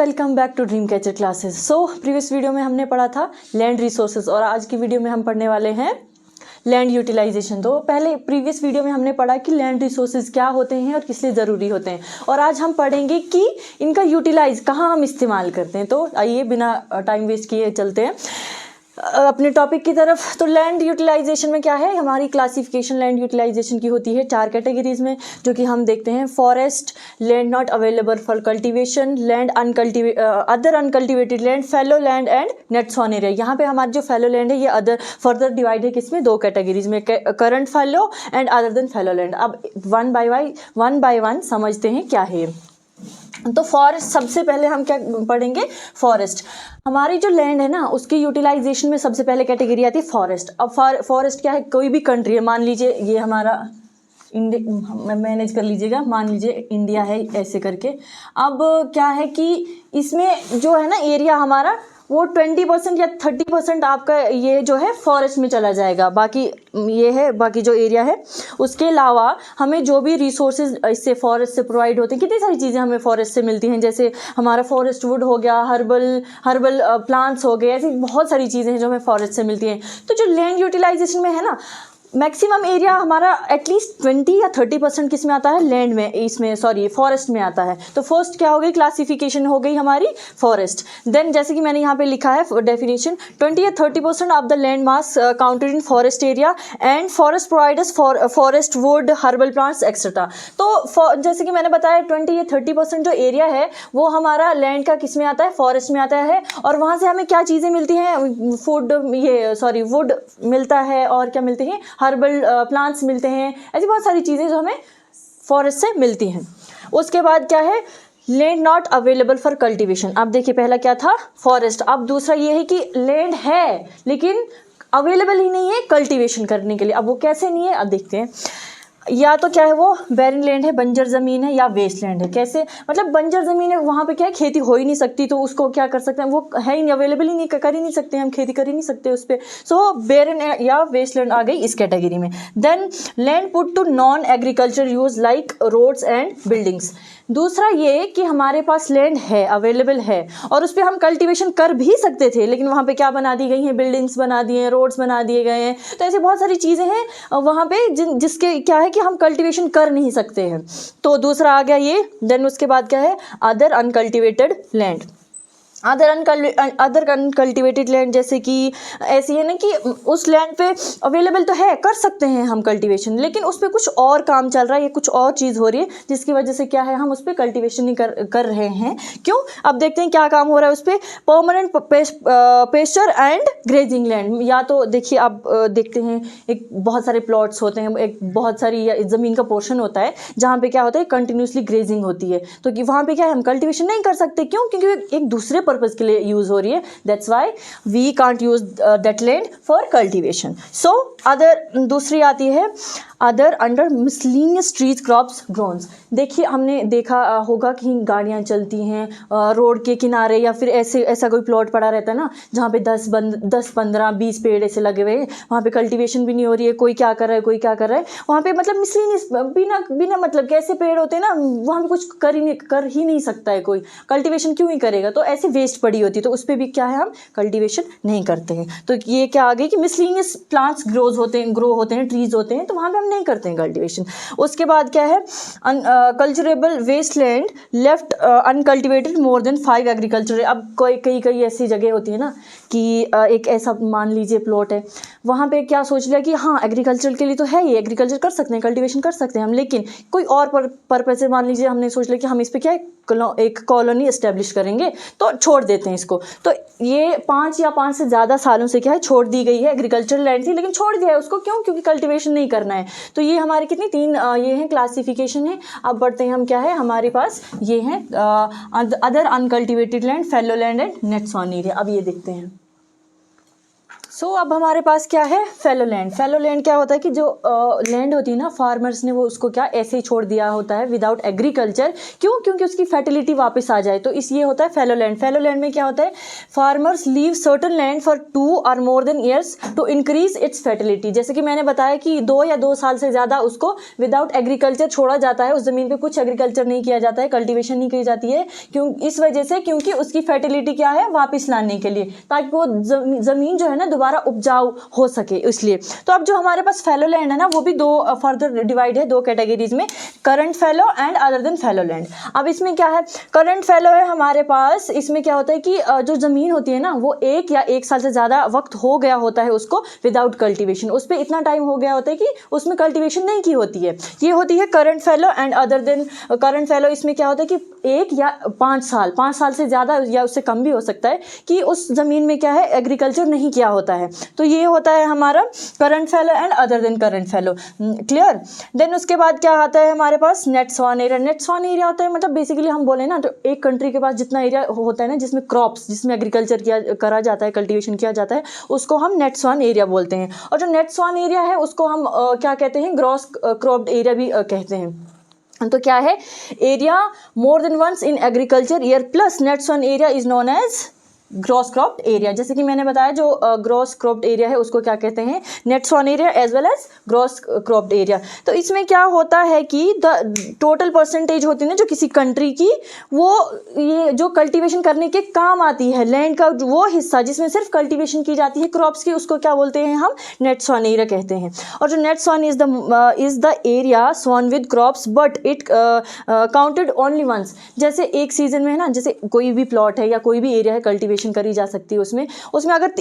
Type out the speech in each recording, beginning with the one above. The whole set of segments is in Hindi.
Welcome back to dream catcher classes. So previous video में हमने पढ़ा था लैंड रिसोर्सेज और आज की वीडियो में हम पढ़ने वाले हैं लैंड यूटिलाइजेशन। तो पहले प्रीवियस वीडियो में हमने पढ़ा कि लैंड रिसोर्सेज क्या होते हैं और किस लिए ज़रूरी होते हैं, और आज हम पढ़ेंगे कि इनका यूटिलाइज कहाँ हम इस्तेमाल करते हैं। तो आइए बिना टाइम वेस्ट किए चलते हैं अपने टॉपिक की तरफ। तो लैंड यूटिलाइजेशन में क्या है, हमारी क्लासिफिकेशन लैंड यूटिलाइजेशन की होती है 4 कैटेगरीज में, जो कि हम देखते हैं forest, land not available for cultivation, land other uncultivated land, fallow land and nets on area. यहाँ पे हमारी जो फैलो लैंड है ये अदर फर्दर डिवाइड है किसमें, 2 कैटेगरीज में, current fallow and other then fallow land. अब वन बाय वन समझते हैं क्या है। तो फॉरेस्ट सबसे पहले हम क्या पढ़ेंगे, फॉरेस्ट। हमारी जो लैंड है ना उसकी यूटिलाइजेशन में सबसे पहले कैटेगरी आती है फॉरेस्ट। अब फॉरेस्ट क्या है, कोई भी कंट्री है, मान लीजिए ये हमारा इंडिया, मैनेज कर लीजिएगा, मान लीजिए इंडिया है ऐसे करके। अब क्या है कि इसमें जो है ना एरिया हमारा वो 20% या 30% आपका ये जो है फॉरेस्ट में चला जाएगा। बाकी ये है, बाकी जो एरिया है उसके अलावा हमें जो भी रिसोर्सेज इससे फॉरेस्ट से प्रोवाइड होते हैं, कितनी सारी चीज़ें हमें फॉरेस्ट से मिलती हैं, जैसे हमारा फॉरेस्ट वुड हो गया, हर्बल प्लांट्स हो गए, ऐसी बहुत सारी चीज़ें हैं जो हमें फॉरेस्ट से मिलती हैं। तो जो लैंड यूटिलाइजेशन में है ना, मैक्सिमम एरिया हमारा एटलीस्ट 20 या 30% किस में आता है, लैंड में, इसमें सॉरी फॉरेस्ट में आता है। तो फर्स्ट क्या हो गई, क्लासिफिकेशन हो गई हमारी फॉरेस्ट। देन जैसे कि मैंने यहाँ पे लिखा है डेफिनेशन, 20 या 30% of the land mass counted in forest area and forest providers forest would herbal plants etcetera. तो जैसे कि मैंने बताया 20 या 30% जो एरिया है वो हमारा लैंड का किस में आता है, फॉरेस्ट में आता है। और वहाँ से हमें क्या चीज़ें मिलती हैं, वुड मिलता है, और क्या मिलती है, हर्बल प्लांट्स मिलते हैं, ऐसी बहुत सारी चीज़ें जो हमें फॉरेस्ट से मिलती हैं। उसके बाद क्या है, land not available for cultivation. अब देखिए पहला क्या था, फॉरेस्ट। अब दूसरा ये है कि लैंड है लेकिन अवेलेबल ही नहीं है कल्टीवेशन करने के लिए। अब वो कैसे नहीं है, अब देखते हैं। या तो क्या है, वो बैरन लैंड है, बंजर ज़मीन है, या वेस्ट लैंड है। कैसे, मतलब बंजर ज़मीन है, वहाँ पे क्या है, खेती हो ही नहीं सकती, तो उसको क्या कर सकते हैं, वो है ही नहीं, अवेलेबल ही नहीं, कर ही नहीं सकते, हम खेती कर ही नहीं सकते उस पर। सो बैरन या वेस्ट लैंड आ गई इस कैटेगरी में। Then land put to non agriculture use like roads and buildings. दूसरा ये कि हमारे पास लैंड है, अवेलेबल है, और उस पर हम कल्टीवेशन कर भी सकते थे, लेकिन वहाँ पे क्या बना दी गई हैं, बिल्डिंग्स बना दिए हैं, रोड्स बना दिए गए हैं। तो ऐसे बहुत सारी चीज़ें हैं वहाँ पे जिसके क्या है कि हम कल्टीवेशन कर नहीं सकते हैं। तो दूसरा आ गया ये। देन उसके बाद क्या है, other uncultivated land. Other uncultivated land जैसे कि ऐसी है ना कि उस लैंड पे अवेलेबल तो है, कर सकते हैं हम कल्टीवेशन, लेकिन उस पर कुछ और काम चल रहा है या कुछ और चीज़ हो रही है जिसकी वजह से क्या है, हम उस पर कल्टीवेशन नहीं कर रहे हैं। क्यों, अब देखते हैं क्या काम हो रहा है उस पर। Permanent pasture and grazing land. या तो देखिए आप देखते हैं एक बहुत सारे प्लॉट्स होते हैं, एक बहुत सारी ज़मीन का पोर्शन होता है जहाँ पे क्या होता है, कंटिन्यूसली ग्रेजिंग होती है। तो कि वहाँ पे क्या है, हम कल्टीवेशन नहीं कर सकते। क्यों, क्योंकि एक दूसरे पर्पज के लिए यूज हो रही है। That's why we can't use that land for cultivation. So other, दूसरी आती है other under miscellaneous trees crops grown. देखिए हमने देखा होगा कि गाड़ियाँ चलती हैं रोड के किनारे, या फिर ऐसा कोई प्लॉट पड़ा रहता है ना जहाँ पे 10, 15, 20 पेड़ ऐसे लगे हुए हैं, वहाँ पे कल्टीवेशन भी नहीं हो रही है, कोई क्या कर रहा है, कोई क्या कर रहा है वहाँ पे, मतलब मिसलिनियस, बिना मतलब कैसे पेड़ होते हैं ना, वहाँ पे कुछ कर ही नहीं सकता है कोई, कल्टीवेशन क्यों ही करेगा। तो ऐसे वेस्ट पड़ी होती है, तो उस पर भी क्या है, हम कल्टीवेशन नहीं करते हैं। तो ये क्या आ गई कि मिसलिनियस प्लांट्स ग्रो होते हैं, ट्रीज होते हैं, तो वहाँ पे हम नहीं करते हैं कल्टीवेशन। उसके बाद क्या है, culturable waste land left uncultivated more than 5 agriculture. अब कई ऐसी जगह होती है ना कि एक ऐसा मान लीजिए प्लॉट है, वहाँ पे क्या सोच लिया कि हाँ एग्रीकल्चर के लिए तो है, ये एग्रीकल्चर कर सकते हैं, कल्टीवेशन कर सकते हैं हम, लेकिन कोई और पर्पज से मान लीजिए हमने सोच लिया कि हम इस पर क्या एक कॉलोनी एस्टेब्लिश करेंगे, तो छोड़ देते हैं इसको। तो ये 5 से ज़्यादा सालों से क्या है, छोड़ दी गई है, एग्रीकल्चर लैंड थी लेकिन छोड़ दिया है उसको। क्यों, क्योंकि कल्टीवेशन नहीं करना है। तो ये हमारी कितनी 3 ये हैं क्लासिफिकेशन है। अब बढ़ते हैं हम, क्या है हमारे पास, ये हैं other uncultivated land, fallow land and nets on area. अब ये देखते हैं, सो अब हमारे पास क्या है, फैलो लैंड। फैलो लैंड क्या होता है कि जो लैंड होती है ना, फार्मर्स ने वो उसको क्या ऐसे ही छोड़ दिया होता है विदाउट एग्रीकल्चर। क्यों? क्योंकि उसकी फर्टिलिटी वापस आ जाए, तो इस ये होता है फैलो लैंड। फैलो लैंड में क्या होता है, farmers leave certain land for 2 और more than years to increase its fertility. जैसे कि मैंने बताया कि 2 या 2 साल से ज़्यादा उसको विदाउट एग्रीकल्चर छोड़ा जाता है, उस ज़मीन पे कुछ एग्रीकल्चर नहीं किया जाता है, कल्टीवेशन नहीं की जाती है। क्यों? इस वजह से क्योंकि उसकी फर्टिलिटी क्या है, वापस लाने के लिए, ताकि वो ज़मीन जो है ना दोबारा उपजाऊ हो सके, इसलिए। तो अब जो हमारे पास फैलो लैंड है ना, वो भी 2 फर्दर डिवाइड है 2 कैटेगरीज में, current fallow and other then fallow land. अब इसमें क्या है, करंट फैलो है हमारे पास, इसमें क्या होता है कि जो ज़मीन होती है ना, वो 1 या 1 साल से ज़्यादा वक्त हो गया होता है उसको विदाउट कल्टीवेशन, उस पर इतना टाइम हो गया होता है कि उसमें कल्टीवेशन नहीं की होती है। ये होती है current fallow and other than current फैलो। इसमें क्या होता है कि 1 या 5 साल से ज़्यादा या उससे कम भी हो सकता है कि उस ज़मीन में क्या है, एग्रीकल्चर नहीं किया होता है। तो ये होता है हमारा current fallow and other than current fallow. Clear? Then उसके बाद क्या आता है हमारे पास, net sown area. Net sown area होता है, मतलब बेसिकली हम बोले ना, तो एक कंट्री के पास जितना एरिया होता है ना जिसमें क्रॉप्स, जिसमें एग्रीकल्चर करा जाता है, कल्टीवेशन किया जाता है, उसको हम नेट स्वान एरिया बोलते हैं। और जो नेट स्वान एरिया है उसको हम क्या कहते हैं, ग्रॉस क्रॉप्ड एरिया भी कहते हैं। तो क्या है, area more than once in agriculture year plus net sown area is known as gross cropped area. जैसे कि मैंने बताया, जो ग्रॉस क्रॉप्ड एरिया है उसको क्या कहते हैं, net sown area as well as gross cropped area. तो इसमें क्या होता है कि द टोटल परसेंटेज होती है ना जो किसी कंट्री की, वो ये जो कल्टीवेशन करने के काम आती है, लैंड का वो हिस्सा जिसमें सिर्फ कल्टीवेशन की जाती है क्रॉप्स की, उसको क्या बोलते हैं हम, नेट स्वान एरिया कहते हैं। और जो net sown is the area sown with crops but it counted only once. जैसे एक सीजन में है ना, जैसे कोई भी प्लॉट है या कोई भी एरिया है, कल्टीवेशन करी जा सकती है उसमें अगर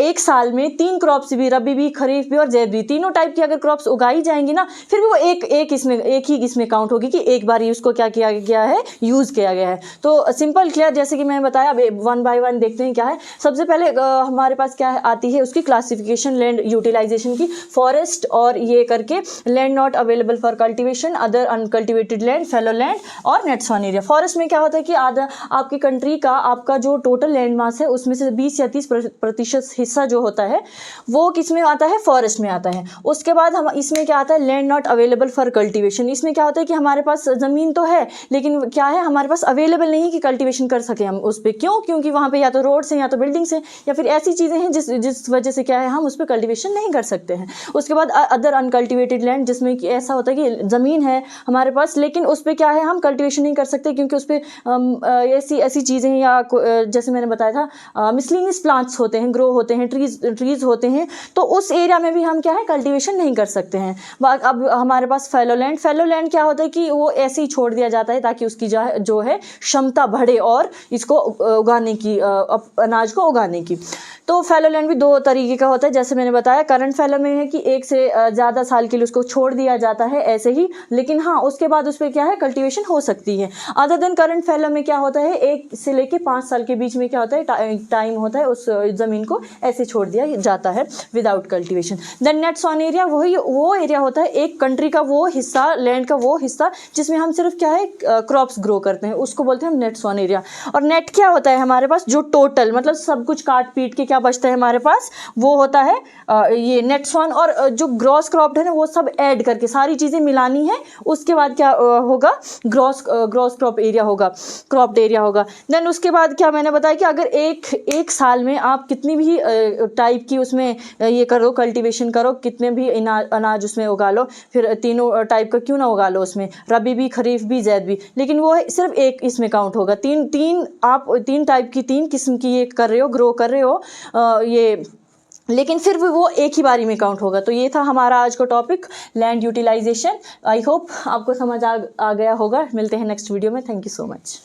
एक साल में 3 क्रॉप्स भी, रबी भी, खरीफ भी और ज़ैद भी, तीनों टाइप की अगर क्रॉप्स उगाई जाएंगी ना, फिर भी वो एक ही इसमें काउंट होगी कि एक बार ही उसको क्या किया गया है, यूज़ किया गया है। तो सिंपल क्लियर, जैसे कि मैंने बताया, अब 1 बाय 1 देखते हैं क्या है। सबसे पहले हमारे पास क्या आती है, उसकी क्लासिफिकेशन लैंड यूटिलाइजेशन की, फॉरेस्ट और ये करके, land not available for cultivation, other uncultivated land, fallow land और नेट स्वान एरिया। फॉरेस्ट में क्या होता है कि आधा आपकी कंट्री का, आपका जो टोटल लैंड मास है उसमें से 20 या 30% हिस्सा जो होता है वो किस में आता है, फॉरेस्ट में आता है। उसके बाद हम इसमें क्या आता है, land not available for cultivation. इसमें क्या होता है कि हमारे पास ज़मीन तो है लेकिन क्या है, हमारे पास अवेलेबल नहीं कि कल्टीवेशन कर सके हम उस पर। क्यों? क्योंकि वहाँ पे या तो रोड्स हैं या तो बिल्डिंग्स हैं या फिर ऐसी चीज़ें हैं जिस वजह से क्या है, हम उस पर कल्टीवेशन नहीं कर सकते हैं। उसके बाद अदर अनकल्टिवेटेड लैंड, जिसमें कि ऐसा होता है कि ज़मीन है हमारे पास लेकिन उस पर क्या है, हम कल्टीवेशन नहीं कर सकते क्योंकि उस पर ऐसी चीज़ें हैं, या जैसे मैंने बताया था मिसलिनियस प्लांट्स होते हैं, ग्रो होते हैं, ट्रीज होते हैं, तो उस एरिया में भी हम क्या है, कल्टीवेशन नहीं कर सकते हैं। अब हमारे पास फैलो लैंड क्या होता है कि वो ऐसे ही छोड़ दिया जाता है ताकि उसकी जो है क्षमता बढ़े और इसको उगाने की, अनाज को उगाने की। तो फैलो लैंड भी 2 तरीके का होता है, जैसे मैंने बताया। करंट फैलो में है कि 1 से ज़्यादा साल के लिए उसको छोड़ दिया जाता है ऐसे ही, लेकिन हाँ उसके बाद उस पर क्या है, कल्टीवेशन हो सकती है। अदर देन करंट फैलो में क्या होता है, 1 से लेके 5 साल के बीच में क्या होता है, टाइम होता है, उस ज़मीन को ऐसे छोड़ दिया जाता है without cultivation. Then net sown area वो एरिया होता है, एक कंट्री का वो हिस्सा, लैंड का वो हिस्सा जिसमें हम सिर्फ क्या है, क्रॉप्स ग्रो करते हैं, उसको बोलते हैं हम नेट स्वान एरिया। और नेट क्या होता है हमारे पास, जो टोटल मतलब सब कुछ काट पीट के क्या बचता है हमारे पास, वो होता है ये नेट स्वान। और जो ग्रॉस क्रॉप्ड है ना, वो सब ऐड करके सारी चीज़ें मिलानी है, उसके बाद क्या होगा, ग्रॉस क्रॉप एरिया होगा, क्रॉप्ड एरिया होगा। देन उसके बाद क्या मैंने बताया कि अगर एक साल में आप कितनी भी टाइप की उसमें ये करो, कल्टीवेशन करो, कितने भी अनाज उसमें उगा लो, फिर तीनों टाइप का क्यों ना उगा लो उसमें, रबी भी, खरीफ भी, ज़ैद भी, लेकिन वो सिर्फ एक इसमें काउंट होगा। आप 3 टाइप की, 3 किस्म की ये कर रहे हो, ग्रो कर रहे हो ये, लेकिन फिर भी वो एक ही बारी में काउंट होगा। तो ये था हमारा आज का topic, land utilization. I hope आपको समझ आ गया होगा। मिलते हैं नेक्स्ट वीडियो में। Thank you so much.